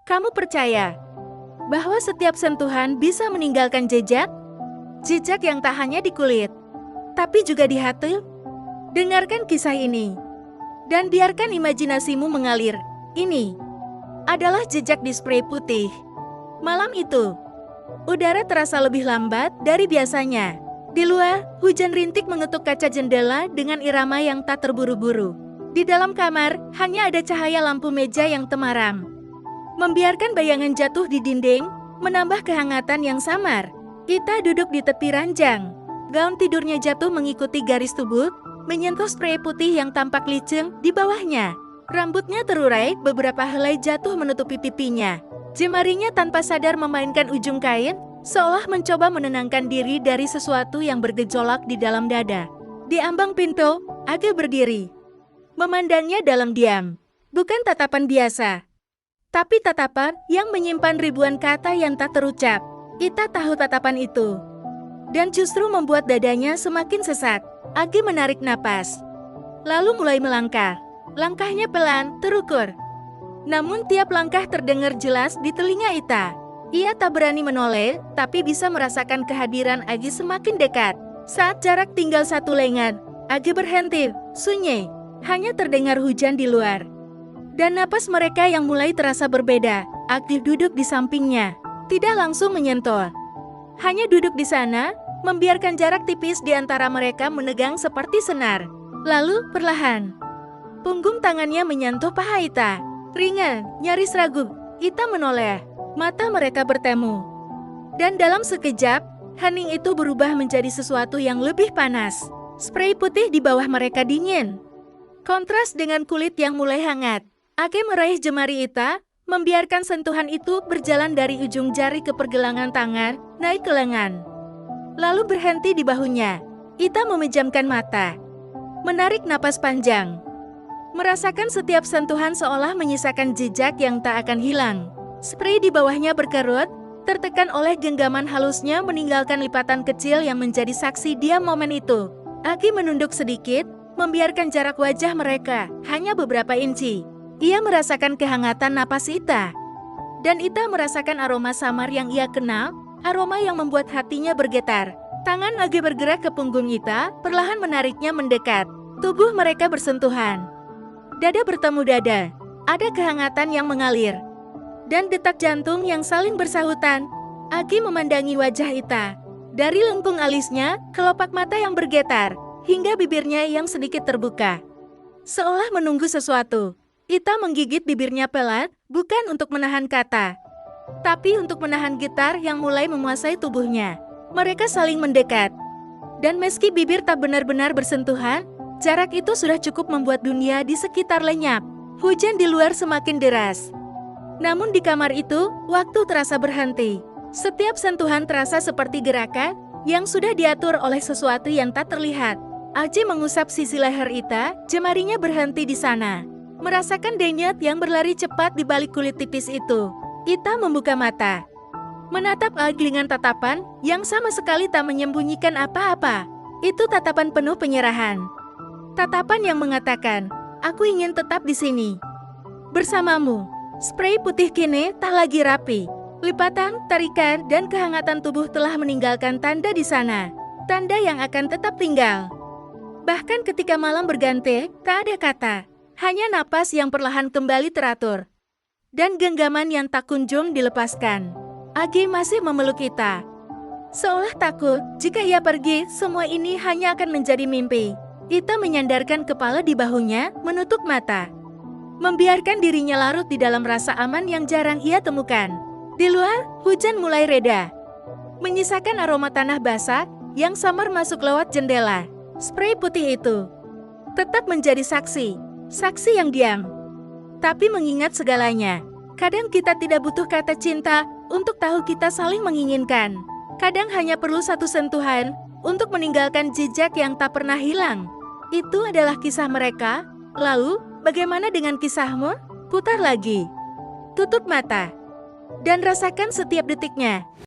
Kamu percaya bahwa setiap sentuhan bisa meninggalkan jejak? Jejak yang tak hanya di kulit, tapi juga di hati? Dengarkan kisah ini, dan biarkan imajinasimu mengalir. Ini adalah jejak di spray putih. Malam itu, udara terasa lebih lambat dari biasanya. Di luar, hujan rintik mengetuk kaca jendela dengan irama yang tak terburu-buru. Di dalam kamar, hanya ada cahaya lampu meja yang temaram, membiarkan bayangan jatuh di dinding, menambah kehangatan yang samar. Ita duduk di tepi ranjang. Gaun tidurnya jatuh mengikuti garis tubuh, menyentuh spray putih yang tampak licin di bawahnya. Rambutnya terurai, beberapa helai jatuh menutupi pipinya. Jemarinya tanpa sadar memainkan ujung kain, seolah mencoba menenangkan diri dari sesuatu yang bergejolak di dalam dada. Di ambang pintu, Age berdiri, memandangnya dalam diam. Bukan tatapan biasa, tapi tatapan yang menyimpan ribuan kata yang tak terucap. Ita tahu tatapan itu, dan justru membuat dadanya semakin sesak. Age menarik napas, lalu mulai melangkah. Langkahnya pelan, terukur. Namun tiap langkah terdengar jelas di telinga Ita. Ia tak berani menoleh, tapi bisa merasakan kehadiran Age semakin dekat. Saat jarak tinggal satu lengan, Age berhenti, sunyi. Hanya terdengar hujan di luar. Dan napas mereka yang mulai terasa berbeda. Age duduk di sampingnya, tidak langsung menyentuh. Hanya duduk di sana, membiarkan jarak tipis di antara mereka menegang seperti senar. Lalu, perlahan, punggung tangannya menyentuh paha Ita. Ringan, nyaris ragu. Ita menoleh. Mata mereka bertemu. Dan dalam sekejap, hening itu berubah menjadi sesuatu yang lebih panas. Spray putih di bawah mereka dingin, kontras dengan kulit yang mulai hangat. Age meraih jemari Ita, membiarkan sentuhan itu berjalan dari ujung jari ke pergelangan tangan, naik ke lengan, lalu berhenti di bahunya. Ita memejamkan mata, menarik napas panjang, merasakan setiap sentuhan seolah menyisakan jejak yang tak akan hilang. Spray di bawahnya berkerut, tertekan oleh genggaman halusnya meninggalkan lipatan kecil yang menjadi saksi diam momen itu. Age menunduk sedikit, membiarkan jarak wajah mereka hanya beberapa inci. Ia merasakan kehangatan napas Ita, dan Ita merasakan aroma samar yang ia kenal, aroma yang membuat hatinya bergetar. Tangan Age bergerak ke punggung Ita, perlahan menariknya mendekat. Tubuh mereka bersentuhan. Dada bertemu dada, ada kehangatan yang mengalir, dan detak jantung yang saling bersahutan. Age memandangi wajah Ita, dari lengkung alisnya, kelopak mata yang bergetar, hingga bibirnya yang sedikit terbuka, seolah menunggu sesuatu. Ita menggigit bibirnya pelat, bukan untuk menahan kata, tapi untuk menahan getar yang mulai menguasai tubuhnya. Mereka saling mendekat, dan meski bibir tak benar-benar bersentuhan, jarak itu sudah cukup membuat dunia di sekitar lenyap. Hujan di luar semakin deras, namun di kamar itu, waktu terasa berhenti. Setiap sentuhan terasa seperti gerakan yang sudah diatur oleh sesuatu yang tak terlihat. Age mengusap sisi leher Ita, jemarinya berhenti di sana, merasakan denyut yang berlari cepat di balik kulit tipis itu. Ita membuka mata, menatap Age dengan tatapan yang sama sekali tak menyembunyikan apa-apa. Itu tatapan penuh penyerahan. Tatapan yang mengatakan, aku ingin tetap di sini, bersamamu. Spray putih kini tak lagi rapi. Lipatan, tarikan, dan kehangatan tubuh telah meninggalkan tanda di sana. Tanda yang akan tetap tinggal. Bahkan ketika malam berganti, tak ada kata. Hanya napas yang perlahan kembali teratur, dan genggaman yang tak kunjung dilepaskan. Age masih memeluk Ita, seolah takut jika ia pergi, semua ini hanya akan menjadi mimpi. Ita menyandarkan kepala di bahunya, menutup mata, membiarkan dirinya larut di dalam rasa aman yang jarang ia temukan. Di luar, hujan mulai reda, menyisakan aroma tanah basah yang samar masuk lewat jendela. Spray putih itu tetap menjadi saksi. Saksi yang diam, tapi mengingat segalanya. Kadang kita tidak butuh kata cinta untuk tahu kita saling menginginkan. Kadang hanya perlu satu sentuhan untuk meninggalkan jejak yang tak pernah hilang. Itu adalah kisah mereka. Lalu, bagaimana dengan kisahmu? Putar lagi, tutup mata, dan rasakan setiap detiknya.